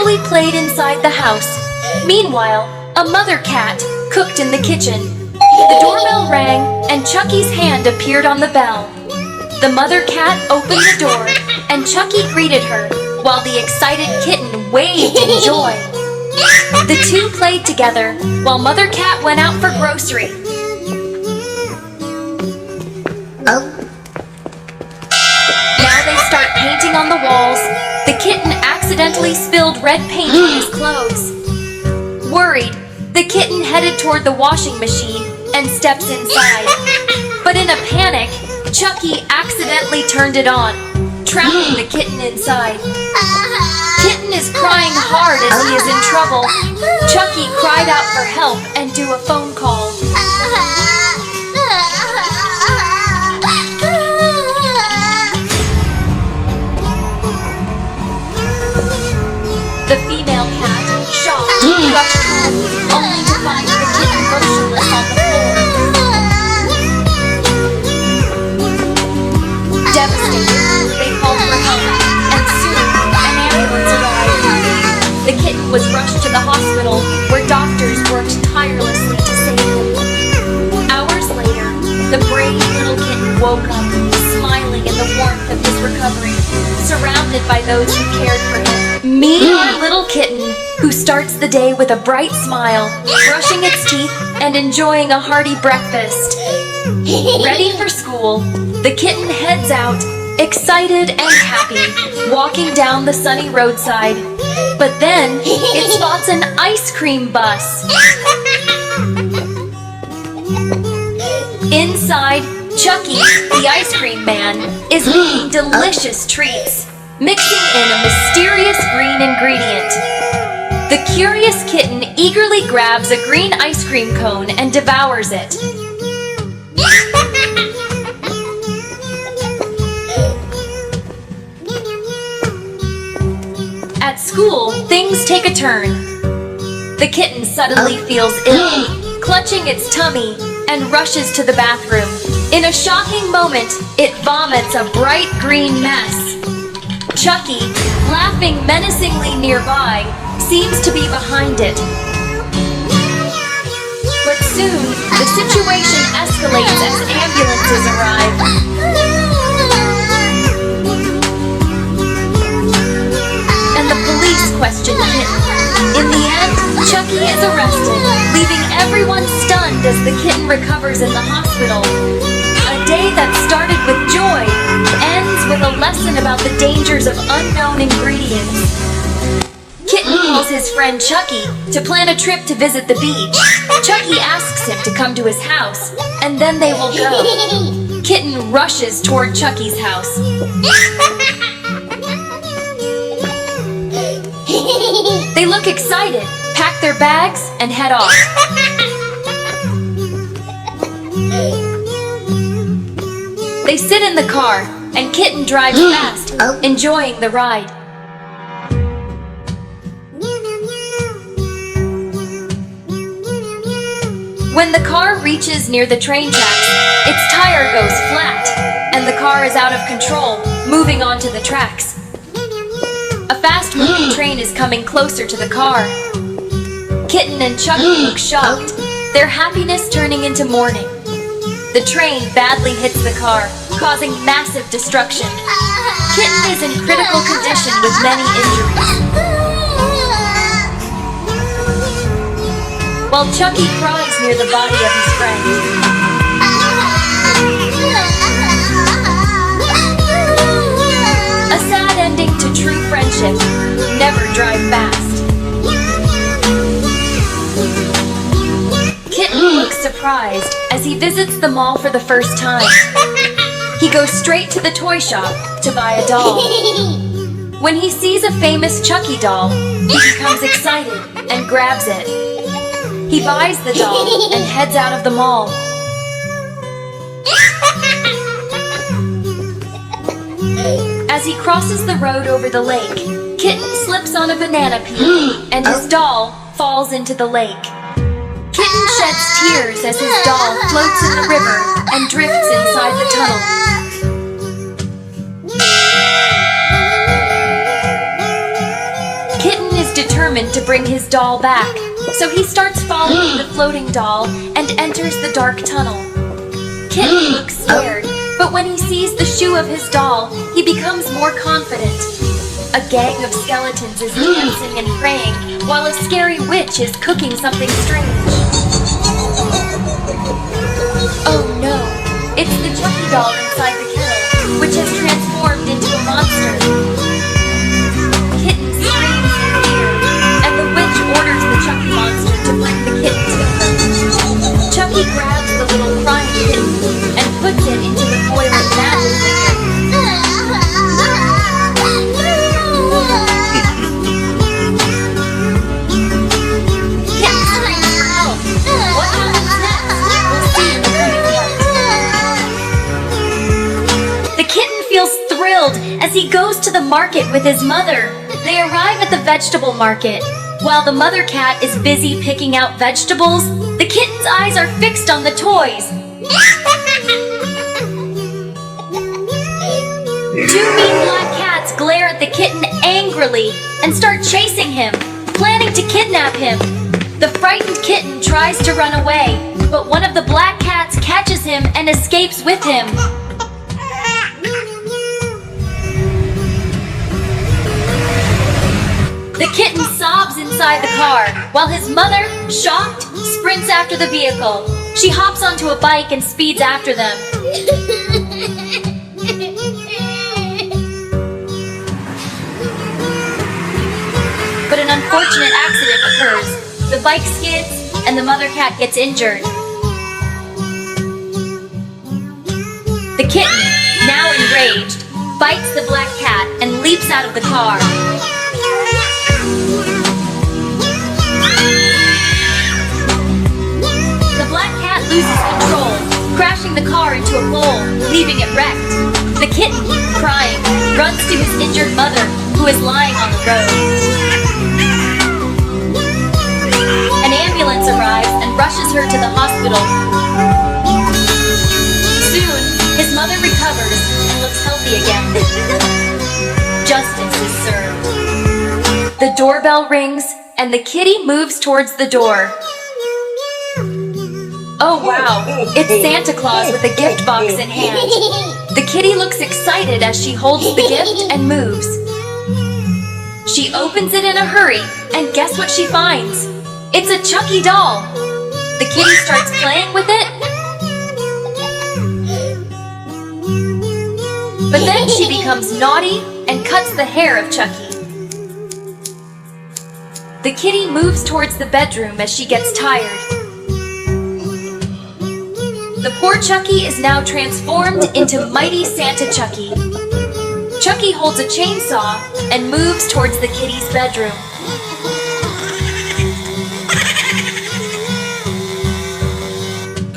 happily played inside the house. Meanwhile, a mother cat cooked in the kitchen. The doorbell rang, and Chucky's hand appeared on the bell. The mother cat opened the door, and Chucky greeted her, while the excited kitten waved in joy. The two played together, while Mother Cat went out for grocery. Now they start painting on the walls. The kitten accidentally spilled red paint on his clothes. Worried, the kitten headed toward the washing machine and steps inside. But in a panic, Chucky accidentally turned it on, trapping the kitten inside. Kitten is crying hard as he is in trouble. Chucky cried out for help and do a phone call. The female cat, shocked, rushed home, only to find the kitten motionless on the floor. Devastated, they called for help, and soon an ambulance arrived. The kitten was rushed to the hospital, where doctors worked tirelessly to save him. Hours later, the brave little kitten woke up, smiling in the warmth of his recovery, surrounded by those who cared for him. Meet our little kitten, who starts the day with a bright smile, brushing its teeth and enjoying a hearty breakfast. Ready for school, the kitten heads out, excited and happy, walking down the sunny roadside. But then, it spots an ice cream bus. Inside, Chucky, the ice cream man, is making delicious treats, mixing in a mysterious green ingredient. The curious kitten eagerly grabs a green ice cream cone and devours it. At school, things take a turn. The kitten suddenly feels ill, clutching its tummy, and rushes to the bathroom. In a shocking moment, it vomits a bright green mess. Chucky, laughing menacingly nearby, seems to be behind it. But soon, the situation escalates as ambulances arrive. And the police question Kitten. In the end, Chucky is arrested, leaving everyone stunned as the kitten recovers in the hospital. A day that started with joy ends with a lesson about the dangers of unknown ingredients. Kitten calls his friend Chucky to plan a trip to visit the beach. Chucky asks him to come to his house, and then they will go. Kitten rushes toward Chucky's house. They look excited, pack their bags, and head off. They sit in the car, and Kitten drives fast, enjoying the ride. When the car reaches near the train tracks, its tire goes flat, and the car is out of control, moving onto the tracks. A fast-moving train is coming closer to the car. Kitten and Chucky look shocked, their happiness turning into mourning. The train badly hits the car, causing massive destruction. Kitten is in critical condition with many injuries. While Chucky cries near the body of his friend. A sad ending to true friendship. Never drive fast. Kitten looks surprised as he visits the mall for the first time. He goes straight to the toy shop to buy a doll. When he sees a famous Chucky doll, he becomes excited and grabs it. He buys the doll and heads out of the mall. As he crosses the road over the lake, Kitten slips on a banana peel, and his doll falls into the lake. Kitten sheds tears as his doll floats in the river and drifts inside the tunnel. Kitten is determined to bring his doll back, so he starts following the floating doll and enters the dark tunnel. Kitten looks scared, but when he sees the shoe of his doll, he becomes more confident. A gang of skeletons is dancing and praying, while a scary witch is cooking something strange. Oh no, it's the Chucky doll inside the kennel, which has transformed into a monster. Kitten screams in fear, and the witch orders the Chucky monster to bring the kitten to her. Chucky grabs the little crying kitten and puts it into the boiling magic maker. Kitten screams for help. What happens next? We'll see in the coming part. The kitten feels thrilled as he goes to the market with his mother. They arrive at the vegetable market. While the mother cat is busy picking out vegetables, the kitten's eyes are fixed on the toys. Two mean black cats glare at the kitten angrily and start chasing him, planning to kidnap him. The frightened kitten tries to run away, but one of the black cats catches him and escapes with him. The kitten sobs inside the car, while his mother, shocked, sprints after the vehicle. She hops onto a bike and speeds after them. But an unfortunate accident occurs. The bike skids, and the mother cat gets injured. The kitten, now enraged, bites the black cat and leaps out of the car. The black cat loses control, crashing the car into a pole, leaving it wrecked. The kitten, crying, runs to his injured mother, who is lying on the road. An ambulance arrives and rushes her to the hospital. Soon, his mother recovers and looks healthy again. Justice is served. The doorbell rings, and the kitty moves towards the door. Oh wow, it's Santa Claus with a gift box in hand. The kitty looks excited as she holds the gift and moves. She opens it in a hurry, and guess what she finds? It's a Chucky doll. The kitty starts playing with it, but then she becomes naughty and cuts the hair of Chucky. The kitty moves towards the bedroom as she gets tired. The poor Chucky is now transformed into mighty Santa Chucky. Chucky holds a chainsaw and moves towards the kitty's bedroom.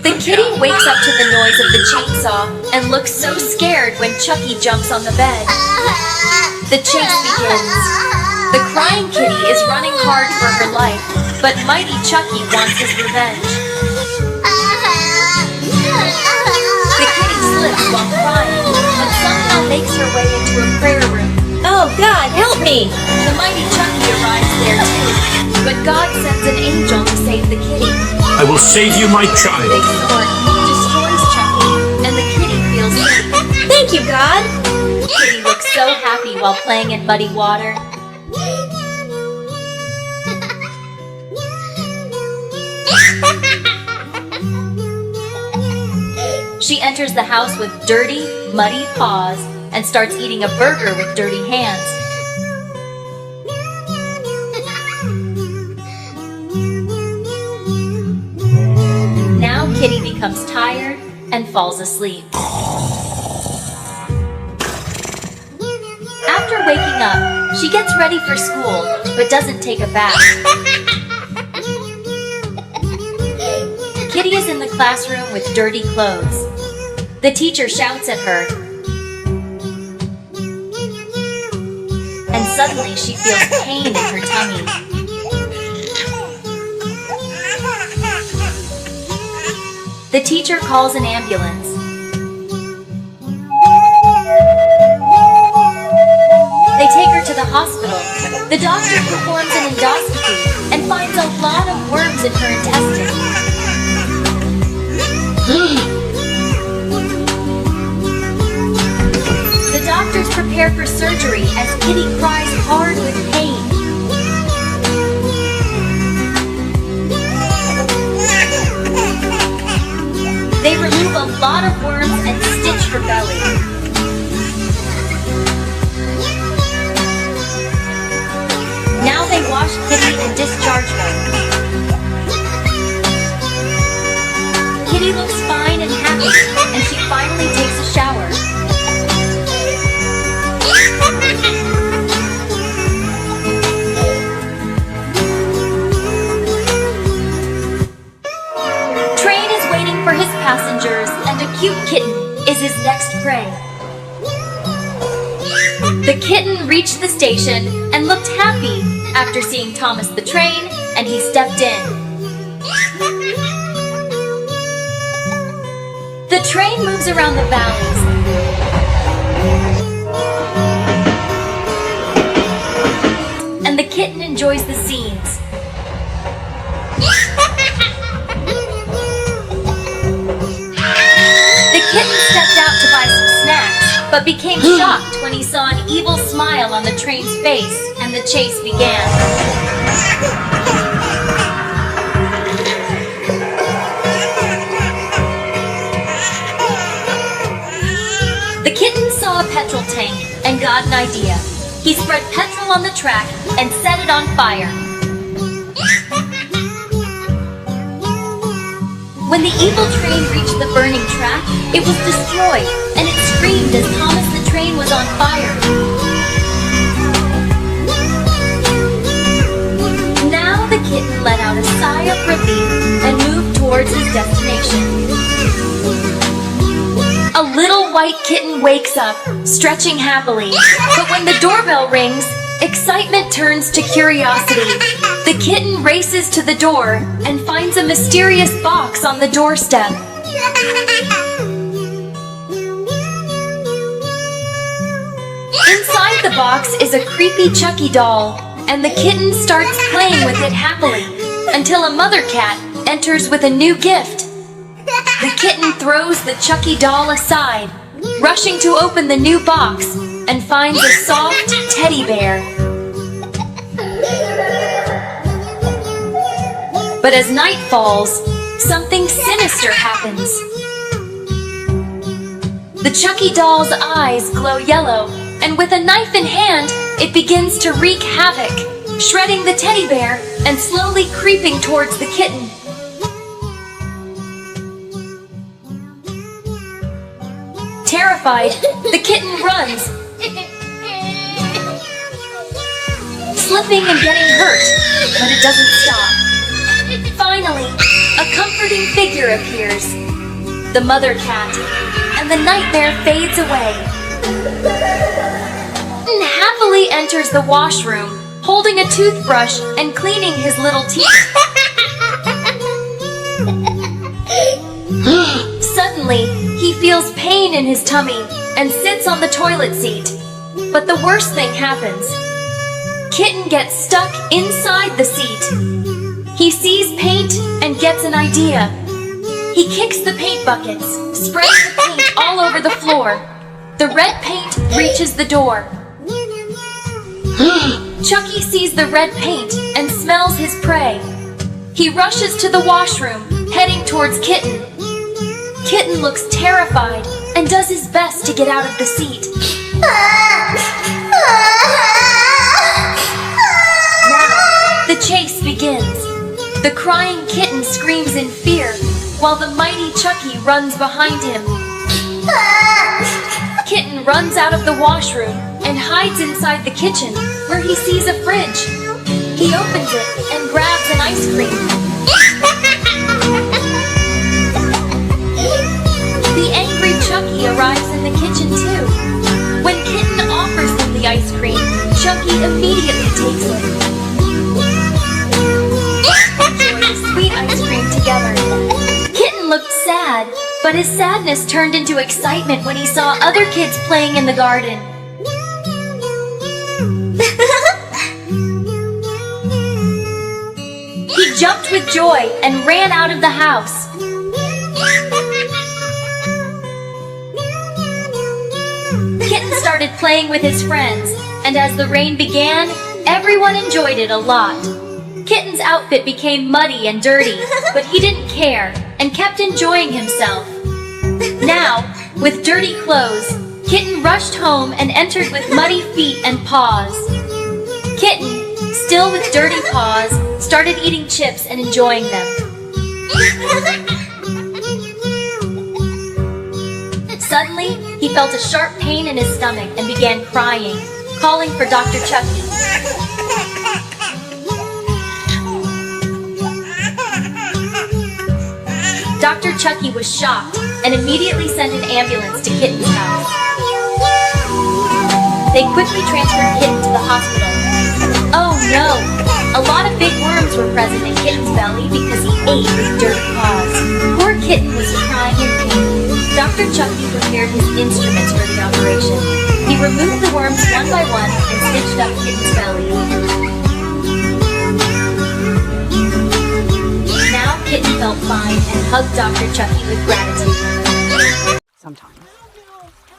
The kitty wakes up to the noise of the chainsaw and looks so scared when Chucky jumps on the bed. The chase begins. The crying kitty is running hard for her life, but mighty Chucky wants his revenge. The kitty slips while crying, but somehow makes her way into a prayer room. Oh God, help me! The mighty Chucky arrives there too, but God sends an angel to save the kitty. I will save you, my The child. big sword destroys Chucky, and the kitty feels free. Thank you, God! Kitty looks so happy while playing in muddy water. She enters the house with dirty, muddy paws and starts eating a burger with dirty hands. Now Kitty becomes tired and falls asleep. After waking up, she gets ready for school, but doesn't take a bath. Kitty is in the classroom with dirty clothes. The teacher shouts at her, and suddenly she feels pain in her tummy. The teacher calls an ambulance. They take her to the the hospital. The doctor performs an endoscopy and finds a lot of worms in her intestines. The doctors prepare for surgery as Kitty cries hard with pain. They remove a lot of worms and stitch her belly. Now they wash Kitty and discharge her. Kitty looks fine and happy, and she finally takes a shower. Train is waiting for his passengers, and a cute kitten is his next prey. The kitten reached the station and looked happy after seeing Thomas the train, and he stepped in. The train moves around the valleys. And the kitten enjoys the scenes. The kitten stepped out to buy some snacks, but became shocked when he saw an evil smile on the train's face, and the chase began. The kitten saw a petrol tank and got an idea. He spread petrol on the track and set it on fire. When the evil train reached the burning track, it was destroyed, and it screamed as Thomas the train was on fire. Now the kitten let out a sigh of relief and moved towards his destination. A little white kitten wakes up, stretching happily, but when the doorbell rings, excitement turns to curiosity. The kitten races to the door and finds a mysterious box on the doorstep. Inside the box is a creepy Chucky doll, and the kitten starts playing with it happily until a mother cat enters with a new gift. The kitten throws the Chucky doll aside, rushing to open the new box, and finds a soft teddy bear. But as night falls, something sinister happens. The Chucky doll's eyes glow yellow, and with a knife in hand, it begins to wreak havoc, shredding the teddy bear and slowly creeping towards the kitten. Terrified, the kitten runs, slipping and getting hurt, but it doesn't stop. Finally, a comforting figure appears, the mother cat, and the nightmare fades away. Kitten happily enters the washroom, holding a toothbrush and cleaning his little teeth. Suddenly, he feels pain in his tummy and sits on the toilet seat. But the worst thing happens. Kitten gets stuck inside the seat. He sees paint and gets an idea. He kicks the paint buckets, spreads the paint all over the floor. The red paint reaches the door. Chucky sees the red paint and smells his prey. He rushes to the washroom, heading towards Kitten. Kitten looks terrified and does his best to get out of the seat. Now, the chase begins. The crying kitten screams in fear, while the mighty Chucky runs behind him. Kitten runs out of the washroom and hides inside the kitchen, where he sees a fridge. He opens it and grabs an ice cream. The angry Chucky arrives in the kitchen too. When Kitten offers him the ice cream, Chucky immediately takes it. Enjoy the sweet ice cream together. Kitten looked sad, but his sadness turned into excitement when he saw other kids playing in the garden. with joy and ran out of the house. Kitten started playing with his friends, and as the rain began, everyone enjoyed it a lot. Kitten's outfit became muddy and dirty, but he didn't care and kept enjoying himself. Now, with dirty clothes, Kitten rushed home and entered with muddy feet and paws. Kitten, still with dirty paws, started eating chips and enjoying them. Suddenly, he felt a sharp pain in his stomach and began crying, calling for Dr. Chucky. Dr. Chucky was shocked and immediately sent an ambulance to Kitten's house. They quickly transferred Kitten to the hospital. Oh no! A lot of big worms were present in Kitten's belly because he ate with dirty paws. Poor Kitten was crying in pain. Dr. Chucky prepared his instruments for the operation. He removed the worms one by one and stitched up Kitten's belly. Now Kitten felt fine and hugged Dr. Chucky with gratitude. Sometimes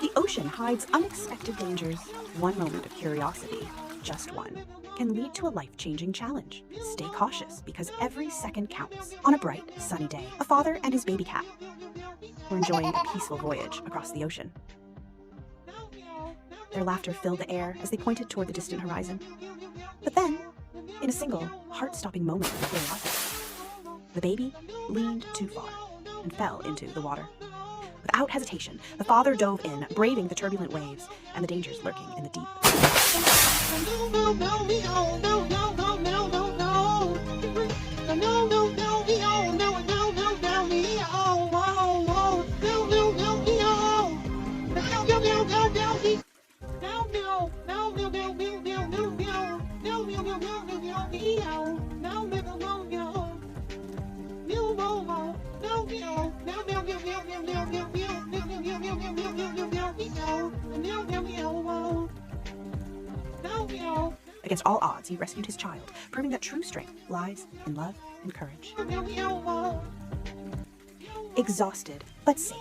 the ocean hides unexpected dangers. One moment of curiosity, just one, can lead to a life-changing challenge. Stay cautious because every second counts. On a bright, sunny day, a father and his baby cat were enjoying a peaceful voyage across the ocean. Their laughter filled the air as they pointed toward the distant horizon. But then, in a single, heart-stopping moment of curiosity, the baby leaned too far and fell into the water. Without hesitation, the father dove in, braving the turbulent waves and the dangers lurking in the deep. Against all odds, he rescued his child, proving that true strength lies in love and courage. Exhausted, but safe.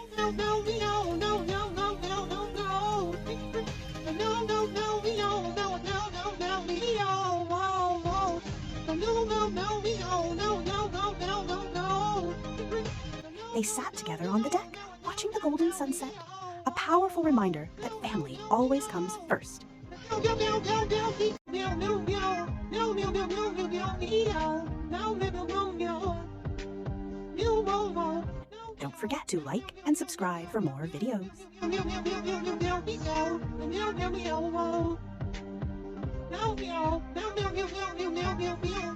They sat together on the deck, watching the golden sunset, a powerful reminder that family always comes first. Don't forget to like and subscribe for more videos. Meow, meow, meow, meow, meow.